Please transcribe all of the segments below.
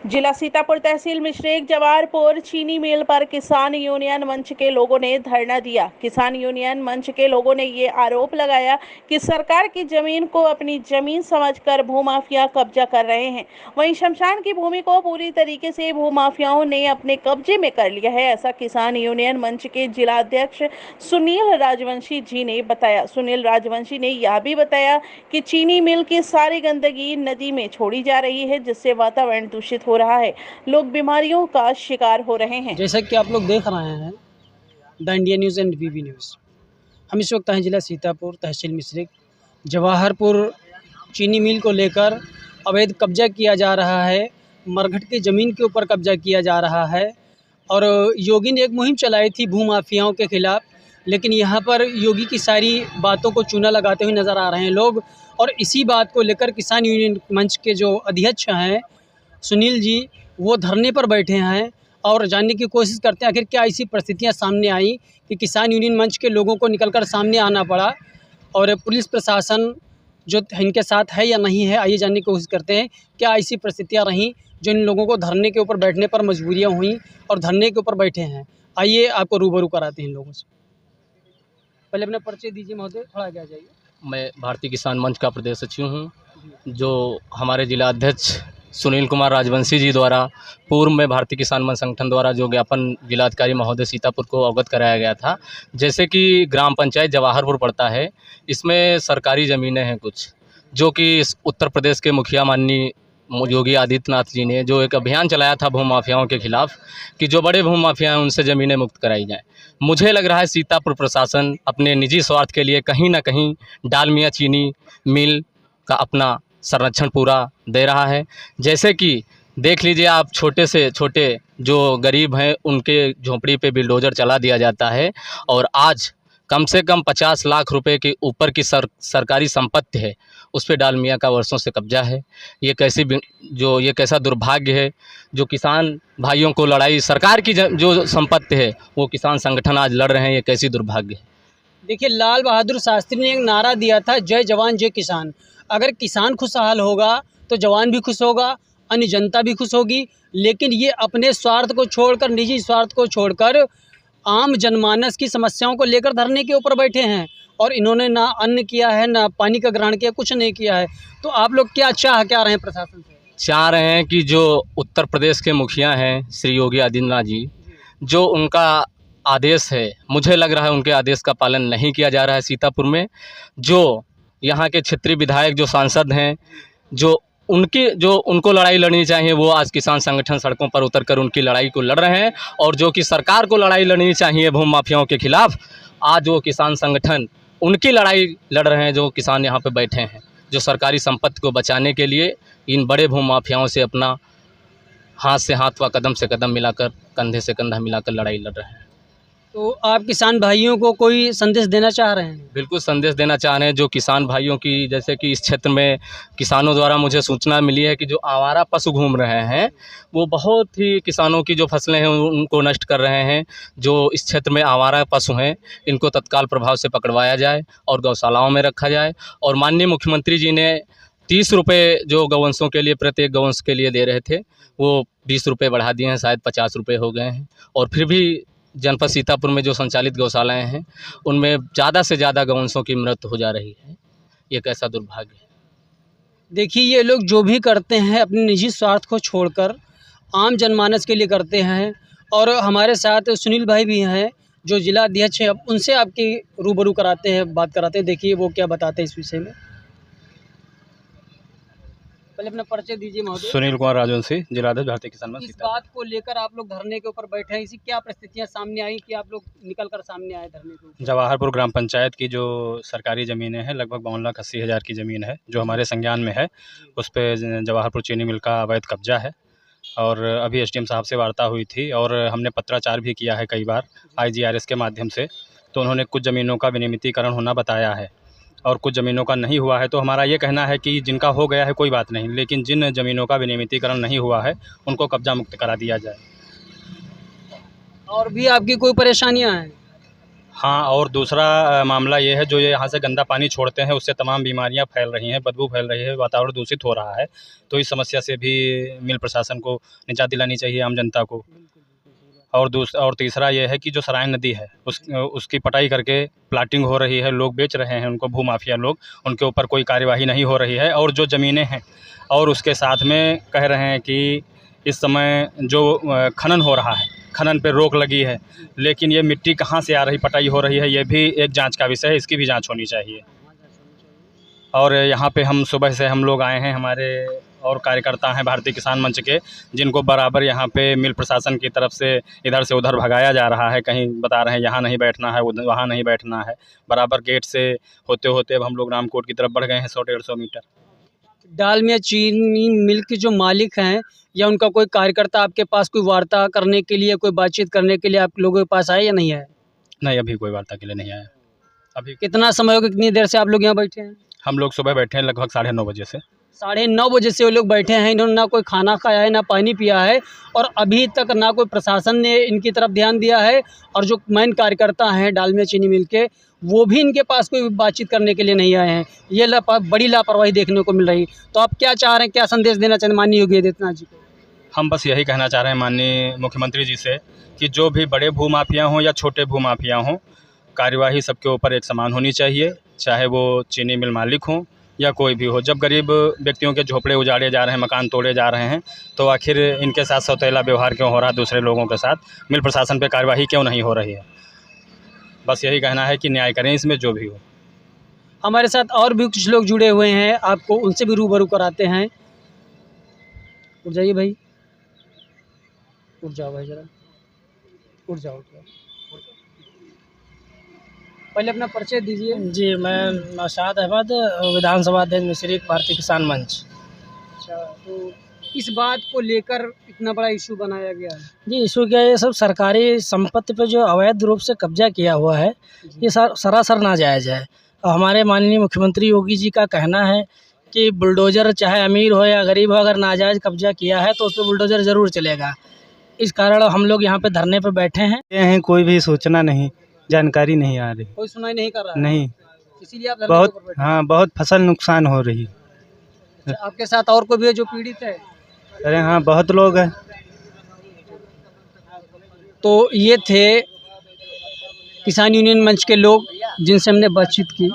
जिला सीतापुर तहसील मिश्रिक जवाहरपुर चीनी मिल पर किसान यूनियन मंच के लोगों ने धरना दिया। किसान यूनियन मंच के लोगों ने ये आरोप लगाया कि सरकार की जमीन को अपनी जमीन समझकर भूमाफिया कब्जा कर रहे हैं। वहीं शमशान की भूमि को पूरी तरीके से भूमाफियाओं ने अपने कब्जे में कर लिया है, ऐसा किसान यूनियन मंच के जिला अध्यक्ष सुनील राजवंशी जी ने बताया। सुनील राजवंशी ने यह भी बताया कि चीनी मिल की सारी गंदगी नदी में छोड़ी जा रही है, जिससे वातावरण दूषित हो रहा है, लोग बीमारियों का शिकार हो रहे हैं। जैसा कि आप लोग देख रहे हैं the India news and BB news, हम इस वक्त हैं जिला सीतापुर तहसील मिश्रिक जवाहरपुर चीनी मिल को लेकर अवैध कब्जा किया जा रहा है। मरघट की ज़मीन के ऊपर कब्जा किया जा रहा है और योगी ने एक मुहिम चलाई थी भूमाफियाओं के खिलाफ, लेकिन यहाँ पर योगी की सारी बातों को चूना लगाते हुए नज़र आ रहे हैं लोग। और इसी बात को लेकर किसान यूनियन मंच के जो अध्यक्ष हैं सुनील जी, वो धरने पर बैठे हैं और जानने की कोशिश करते हैं आखिर क्या ऐसी परिस्थितियां सामने आई कि किसान यूनियन मंच के लोगों को निकलकर सामने आना पड़ा और पुलिस प्रशासन जो इनके साथ है या नहीं है, आइए जानने की कोशिश करते हैं क्या ऐसी परिस्थितियां रहीं जो इन लोगों को धरने के ऊपर बैठने पर मजबूरियां हुई और धरने के ऊपर बैठे हैं। आइए आपको रूबरू कराते हैं इन लोगों से। पहले अपना परिचय दीजिए महोदय, थोड़ा आगे आ जाइए। मैं भारतीय किसान मंच का प्रदेश सचिव हूँ। जो हमारे जिला अध्यक्ष सुनील कुमार राजवंशी जी द्वारा पूर्व में भारतीय किसान मंच संगठन द्वारा जो ज्ञापन जिलाधिकारी महोदय सीतापुर को अवगत कराया गया था, जैसे कि ग्राम पंचायत जवाहरपुर पड़ता है, इसमें सरकारी ज़मीनें हैं कुछ, जो कि उत्तर प्रदेश के मुखिया माननीय योगी आदित्यनाथ जी ने जो एक अभियान चलाया था भूमाफियाओं के खिलाफ कि जो बड़े भूमाफिया हैं उनसे ज़मीनें मुक्त कराई जाएँ। मुझे लग रहा है सीतापुर प्रशासन अपने निजी स्वार्थ के लिए कहीं ना कहीं डालमिया चीनी मिल का अपना संरक्षण पूरा दे रहा है। जैसे कि देख लीजिए आप, छोटे से छोटे जो गरीब हैं उनके झोंपड़ी पे बिल्डोजर चला दिया जाता है और आज कम से कम 50 लाख रुपए के ऊपर की सरकारी संपत्ति है, उस पे डालमिया का वर्षों से कब्जा है। ये कैसा दुर्भाग्य है जो किसान भाइयों को लड़ाई सरकार की जो संपत्ति है वो किसान संगठन आज लड़ रहे हैं, ये कैसी दुर्भाग्य है। देखिए, लाल बहादुर शास्त्री ने एक नारा दिया था, जय जवान जय किसान। अगर किसान खुशहाल होगा तो जवान भी खुश होगा, अन्य जनता भी खुश होगी। लेकिन ये अपने स्वार्थ को छोड़कर, निजी स्वार्थ को छोड़कर आम जनमानस की समस्याओं को लेकर धरने के ऊपर बैठे हैं और इन्होंने ना अन्न किया है, ना पानी का ग्रहण किया, कुछ नहीं किया है। तो आप लोग क्या रहे हैं प्रशासन से? चाह रहे हैं कि जो उत्तर प्रदेश के मुखिया हैं श्री योगी आदित्यनाथ जी, जो उनका आदेश है, मुझे लग रहा है उनके आदेश का पालन नहीं किया जा रहा है सीतापुर में। जो यहाँ के क्षेत्रीय विधायक जो सांसद हैं, जो उनको लड़ाई लड़नी चाहिए, वो आज किसान संगठन सड़कों पर उतरकर उनकी लड़ाई को लड़ रहे हैं। और जो कि सरकार को लड़ाई लड़नी चाहिए भूमाफियाओं के खिलाफ, आज वो किसान संगठन उनकी लड़ाई लड़ रहे हैं। जो किसान यहाँ पे बैठे हैं, जो सरकारी संपत्ति को बचाने के लिए इन बड़े भूमाफियाओं से अपना हाथ से हाथ व कदम से कदम मिलाकर, कंधे से कंधा मिलाकर लड़ाई लड़ रहे हैं। तो आप किसान भाइयों को कोई संदेश देना चाह रहे हैं? बिल्कुल संदेश देना चाह रहे हैं। जो किसान भाइयों की, जैसे कि इस क्षेत्र में किसानों द्वारा मुझे सूचना मिली है कि जो आवारा पशु घूम रहे हैं, वो बहुत ही किसानों की जो फसलें हैं उनको नष्ट कर रहे हैं। जो इस क्षेत्र में आवारा पशु हैं, इनको तत्काल प्रभाव से पकड़वाया जाए और गौशालाओं में रखा जाए। और माननीय मुख्यमंत्री जी ने 30 रुपये जो गौवंशों के लिए, प्रत्येक गौवंश के लिए दे रहे थे, वो 20 रुपये बढ़ा दिए हैं, शायद 50 रुपये हो गए हैं। और फिर भी जनपद सीतापुर में जो संचालित गौशालाएं हैं, उनमें ज़्यादा से ज़्यादा गौवंशों की मृत्यु हो जा रही है। ये कैसा दुर्भाग्य है। देखिए, ये लोग जो भी करते हैं अपने निजी स्वार्थ को छोड़कर आम जनमानस के लिए करते हैं। और हमारे साथ सुनील भाई भी हैं जो जिला अध्यक्ष हैं, अब उनसे आपकी रूबरू कराते हैं, बात कराते हैं। देखिए वो क्या बताते हैं इस विषय में। पहले अपना परिचय दीजिए महोदय। सुनील कुमार राजवंशी, जिलाध्यक्ष भारतीय किसान मंच। इस बात को लेकर आप लोग धरने के ऊपर बैठे हैं, इसी क्या परिस्थितियां सामने आई कि आप लोग निकल कर सामने आए धरने के ऊपर? जवाहरपुर ग्राम पंचायत की जो सरकारी ज़मीनें हैं, लगभग 52,80,000 की ज़मीन है जो हमारे संज्ञान में है। उस पर जवाहरपुर चीनी मिल का अवैध कब्जा है और अभी एसडीएम साहब से वार्ता हुई थी और हमने पत्राचार भी किया है कई बार IGRS के माध्यम से। तो उन्होंने कुछ ज़मीनों का विनियमितीकरण होना बताया है और कुछ ज़मीनों का नहीं हुआ है। तो हमारा ये कहना है कि जिनका हो गया है कोई बात नहीं, लेकिन जिन ज़मीनों का विनियमितीकरण नहीं हुआ है उनको कब्जा मुक्त करा दिया जाए। और भी आपकी कोई परेशानियां हैं? हाँ, और दूसरा मामला ये है, जो ये यहाँ से गंदा पानी छोड़ते हैं उससे तमाम बीमारियाँ फैल रही हैं, बदबू फैल रही है, वातावरण दूषित हो रहा है। तो इस समस्या से भी मिल प्रशासन को निजात दिलानी चाहिए आम जनता को। और तीसरा ये है कि जो सराइन नदी है उसकी पटाई करके प्लाटिंग हो रही है, लोग बेच रहे हैं उनको, भूमाफिया लोग, उनके ऊपर कोई कार्यवाही नहीं हो रही है। और जो ज़मीनें हैं और उसके साथ में कह रहे हैं कि इस समय जो खनन हो रहा है, खनन पे रोक लगी है, लेकिन ये मिट्टी कहाँ से आ रही, पटाई हो रही है, ये भी एक जांच का विषय है, इसकी भी जांच होनी चाहिए। और यहाँ पे हम सुबह से हम लोग आए हैं, हमारे और कार्यकर्ता हैं भारतीय किसान मंच के, जिनको बराबर यहाँ पे मिल प्रशासन की तरफ से इधर से उधर भगाया जा रहा है। कहीं बता रहे हैं यहाँ नहीं बैठना है, उधर वहाँ नहीं बैठना है। बराबर गेट से होते होते अब हम लोग रामकोट की तरफ बढ़ गए हैं 100-150 मीटर। डालमिया चीनी मिल के जो मालिक हैं या उनका कोई कार्यकर्ता आपके पास कोई वार्ता करने के लिए, कोई बातचीत करने के लिए आप लोगों के पास आए या नहीं आए? नहीं, अभी कोई वार्ता के लिए नहीं आया। अभी कितना समय हो गया, कितनी देर से आप लोग यहाँ बैठे हैं? हम लोग सुबह बैठे हैं लगभग 9:30 बजे से। 9:30 बजे से वो लोग बैठे हैं, इन्होंने ना कोई खाना खाया है, ना पानी पिया है, और अभी तक ना कोई प्रशासन ने इनकी तरफ ध्यान दिया है। और जो मेन कार्यकर्ता हैं डालमिया चीनी मिल के, वो भी इनके पास कोई बातचीत करने के लिए नहीं आए हैं। ये बड़ी लापरवाही देखने को मिल रही। तो आप क्या चाह रहे हैं, क्या संदेश देना चाहते हैं माननीय योगी आदित्यनाथ जी को? हम बस यही कहना चाह रहे हैं माननीय मुख्यमंत्री जी से कि जो भी बड़े भूमाफिया हों या छोटे भूमाफिया हों, कार्यवाही सबके ऊपर एक समान होनी चाहिए, चाहे वो चीनी मिल मालिक हों या कोई भी हो। जब गरीब व्यक्तियों के झोपड़े उजाड़े जा रहे हैं, मकान तोड़े जा रहे हैं, तो आखिर इनके साथ सौतेला व्यवहार क्यों हो रहा है दूसरे लोगों के साथ? मिल प्रशासन पे कार्यवाही क्यों नहीं हो रही है? बस यही कहना है कि न्याय करें इसमें, जो भी हो। हमारे साथ और भी कुछ लोग जुड़े हुए हैं, आपको उनसे भी रूबरू कराते हैं। उठ जाइए भाई, उठ जाओ भाई, जरा उठ जाओ, उठ जाओ। पहले अपना परिचय दीजिए। जी, मैं नौशाद अहमद, विधानसभा अध्यक्ष मिश्रिक, भारतीय किसान मंच। अच्छा, तो इस बात को लेकर इतना बड़ा इशू बनाया गया है? जी, इशू क्या है, ये सब सरकारी संपत्ति पे जो अवैध रूप से कब्जा किया हुआ है, ये सरासर नाजायज़ है। और हमारे माननीय मुख्यमंत्री योगी जी का कहना है कि बुलडोज़र चाहे अमीर हो या गरीब हो, अगर नाजायज़ कब्जा किया है तो उस पर बुलडोज़र ज़रूर चलेगा। इस कारण हम लोग यहाँ पे धरने पे बैठे हैं। ये हैं, कोई भी सूचना नहीं, जानकारी नहीं आ रही। कोई सुनाई नहीं कर रहा है? नहीं, इसीलिए आप धरने बहुत पर बैठे हैं। हाँ, बहुत फसल नुकसान हो रही। अच्छा, आपके साथ और कोई भी है जो पीड़ित है? अरे हाँ, बहुत लोग हैं। तो ये थे किसान यूनियन मंच के लोग जिनसे हमने बातचीत की।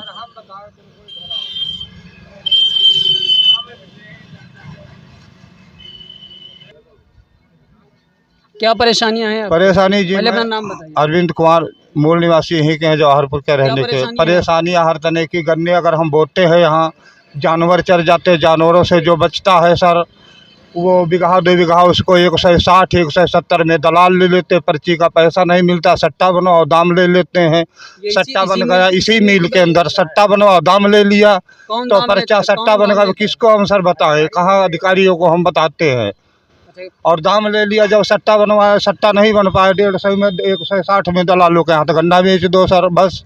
क्या परेशानियां हैं? परेशानी जी, पहले अपना मैं नाम बताइए। अरविंद कुमार, मूल निवासी यहीं के हैं, जवाहरपुर के रहने के। परेशानियां हर तरह की। गन्ने अगर हम बोते हैं, यहाँ जानवर चर जाते, जानवरों से जो बचता है सर, वो बीघा 2 बीघा उसको 160, 170 में दलाल ले लेते, पर्ची का पैसा नहीं मिलता, सट्टा बनवाओ दाम ले लेते हैं। सट्टा बन गया इसी मिल के अंदर, सट्टा बनवाओ दाम ले लिया, तो पर्चा सट्टा बन गया। किसको हम सर बताएं, कहाँ अधिकारियों को हम बताते हैं? और दाम ले लिया, जब सट्टा बनवाया, सट्टा नहीं बन पाया, 150 में 160 में दलालों के हाथ गन्ना बेच दो सर, बस।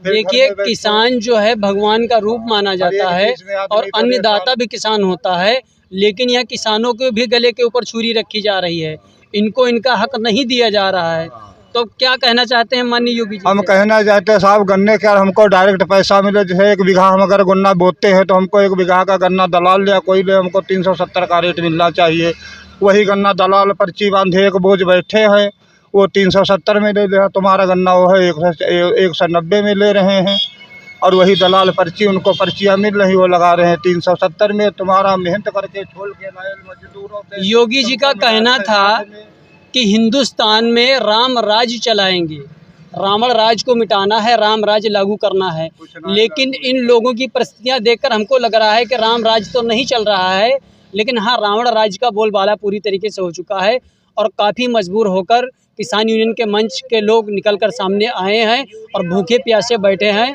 देखिए, किसान जो है भगवान का रूप माना जाता है और अन्नदाता भी किसान होता है, लेकिन यहाँ किसानों के भी गले के ऊपर छुरी रखी जा रही है, इनको इनका हक नहीं दिया जा रहा है। तो क्या कहना चाहते हैं माननीय योगी जी? हम कहना चाहते हैं साहब, गन्ने के हमको डायरेक्ट पैसा मिले। जैसे 1 बीघा हम अगर गन्ना बोते हैं तो हमको 1 बीघा का गन्ना दलाल या कोई ले, हमको 370 का रेट मिलना चाहिए। वही गन्ना दलाल पर्ची बांधे एक बोझ बैठे हैं, वो 370 में ले रहा, तुम्हारा गन्ना वो है 190 में ले रहे हैं। और वही दलाल पर्ची, उनको पर्चियाँ मिल रही, वो लगा रहे हैं 370 में। तुम्हारा मेहनत करके छोल के लाए मजदूरों के। योगी जी का कहना था कि हिंदुस्तान में राम राज्य चलाएंगे, रावण राज को मिटाना है, राम राज्य लागू करना है। लेकिन इन लोगों की परिस्थितियां देखकर हमको लग रहा है कि राम राज्य तो नहीं चल रहा है, लेकिन हाँ, रावण राज्य का बोलबाला पूरी तरीके से हो चुका है। और काफ़ी मजबूर होकर किसान यूनियन के मंच के लोग निकलकर सामने आए हैं और भूखे प्यासे बैठे हैं।